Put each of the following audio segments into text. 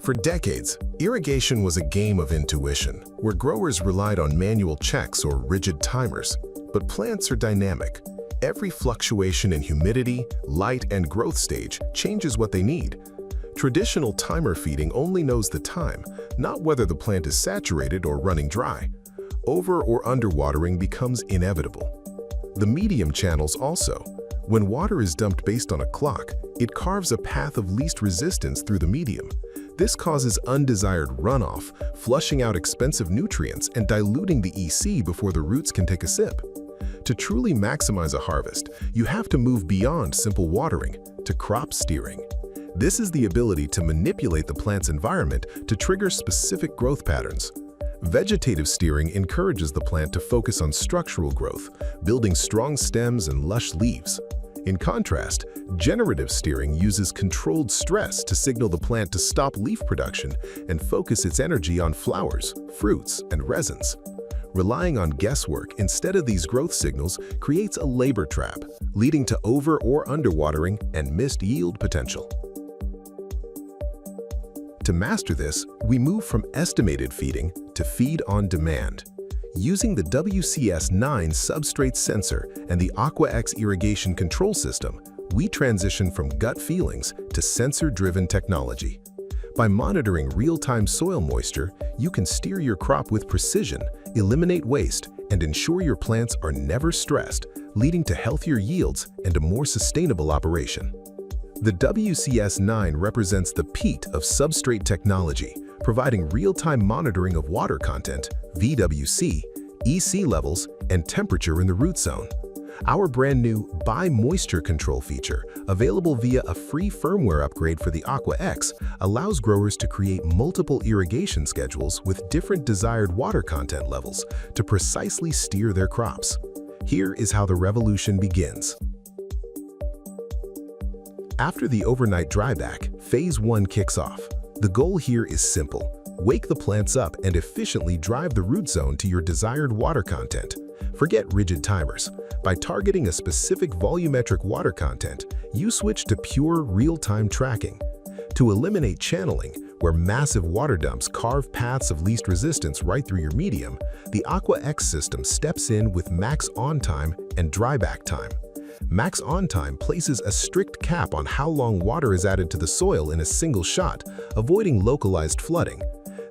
For decades, irrigation was a game of intuition, where growers relied on manual checks or rigid timers. But plants are dynamic. Every fluctuation in humidity, light, and growth stage changes what they need. Traditional timer feeding only knows the time, not whether the plant is saturated or running dry. Over or underwatering becomes inevitable. The medium channels also. When water is dumped based on a clock, it carves a path of least resistance through the medium. This causes undesired runoff, flushing out expensive nutrients and diluting the EC before the roots can take a sip. To truly maximize a harvest, you have to move beyond simple watering to crop steering. This is the ability to manipulate the plant's environment to trigger specific growth patterns. Vegetative steering encourages the plant to focus on structural growth, building strong stems and lush leaves. In contrast, generative steering uses controlled stress to signal the plant to stop leaf production and focus its energy on flowers, fruits, and resins. Relying on guesswork instead of these growth signals creates a labor trap, leading to over or underwatering and missed yield potential. To master this, we move from estimated feeding to feed on demand. Using the WCS-9 Substrate Sensor and the Aqua-X irrigation control system, we transition from gut feelings to sensor-driven technology. By monitoring real-time soil moisture, you can steer your crop with precision, eliminate waste, and ensure your plants are never stressed, leading to healthier yields and a more sustainable operation. The WCS-9 represents the peak of substrate technology, providing real-time monitoring of water content, VWC, EC levels, and temperature in the root zone. Our brand new By Moisture Control feature, available via a free firmware upgrade for the Aqua-X, allows growers to create multiple irrigation schedules with different desired water content levels to precisely steer their crops. Here is how the revolution begins. After the overnight dryback, Phase 1 kicks off. The goal here is simple. Wake the plants up and efficiently drive the root zone to your desired water content. Forget rigid timers. By targeting a specific volumetric water content, you switch to pure real-time tracking. To eliminate channeling, where massive water dumps carve paths of least resistance right through your medium, the Aqua-X system steps in with max on time and dryback time. Max on time places a strict cap on how long water is added to the soil in a single shot, avoiding localized flooding.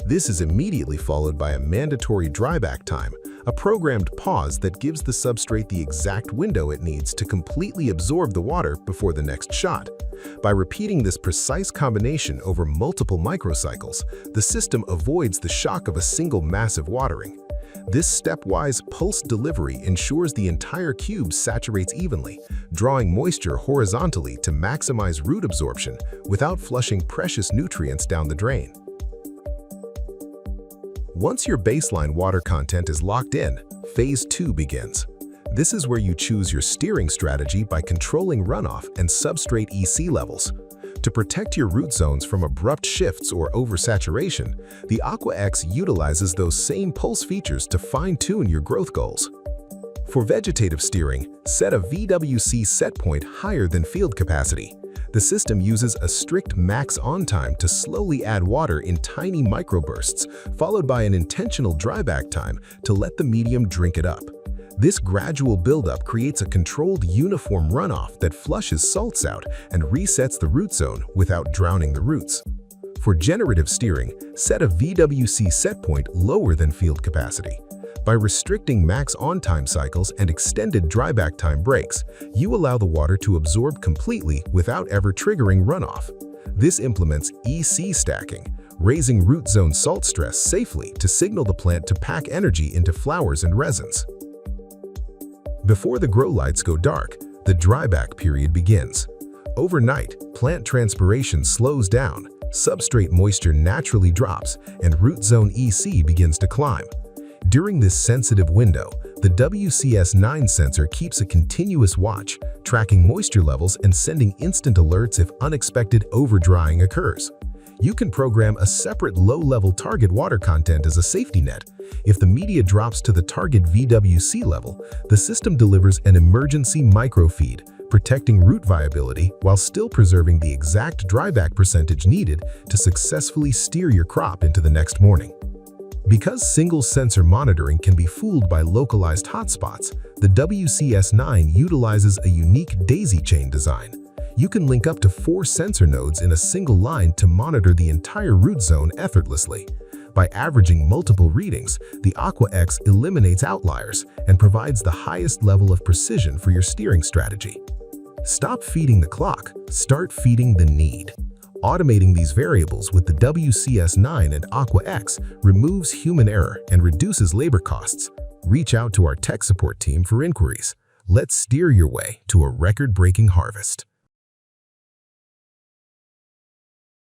This is immediately followed by a mandatory dryback time, a programmed pause that gives the substrate the exact window it needs to completely absorb the water before the next shot. By repeating this precise combination over multiple microcycles, the system avoids the shock of a single massive watering. This stepwise pulse delivery ensures the entire cube saturates evenly, drawing moisture horizontally to maximize root absorption without flushing precious nutrients down the drain. Once your baseline water content is locked in, Phase 2 begins. This is where you choose your steering strategy by controlling runoff and substrate EC levels. To protect your root zones from abrupt shifts or oversaturation, the Aqua-X utilizes those same pulse features to fine-tune your growth goals. For vegetative steering, set a VWC set point higher than field capacity. The system uses a strict max on time to slowly add water in tiny microbursts, followed by an intentional dryback time to let the medium drink it up. This gradual buildup creates a controlled, uniform runoff that flushes salts out and resets the root zone without drowning the roots. For generative steering, set a VWC set point lower than field capacity. By restricting max on-time cycles and extended dryback time breaks, you allow the water to absorb completely without ever triggering runoff. This implements EC stacking, raising root zone salt stress safely to signal the plant to pack energy into flowers and resins. Before the grow lights go dark, the dryback period begins. Overnight, plant transpiration slows down, substrate moisture naturally drops, and root zone EC begins to climb. During this sensitive window, the WCS-9 sensor keeps a continuous watch, tracking moisture levels and sending instant alerts if unexpected overdrying occurs. You can program a separate low-level target water content as a safety net. If the media drops to the target VWC level, the system delivers an emergency microfeed, protecting root viability while still preserving the exact dryback percentage needed to successfully steer your crop into the next morning. Because single sensor monitoring can be fooled by localized hotspots, the WCS-9 utilizes a unique daisy chain design. You can link up to 4 sensor nodes in a single line to monitor the entire root zone effortlessly. By averaging multiple readings, the Aqua-X eliminates outliers and provides the highest level of precision for your steering strategy. Stop feeding the clock, start feeding the need. Automating these variables with the WCS-9 and Aqua-X removes human error and reduces labor costs. Reach out to our tech support team for inquiries. Let's steer your way to a record-breaking harvest.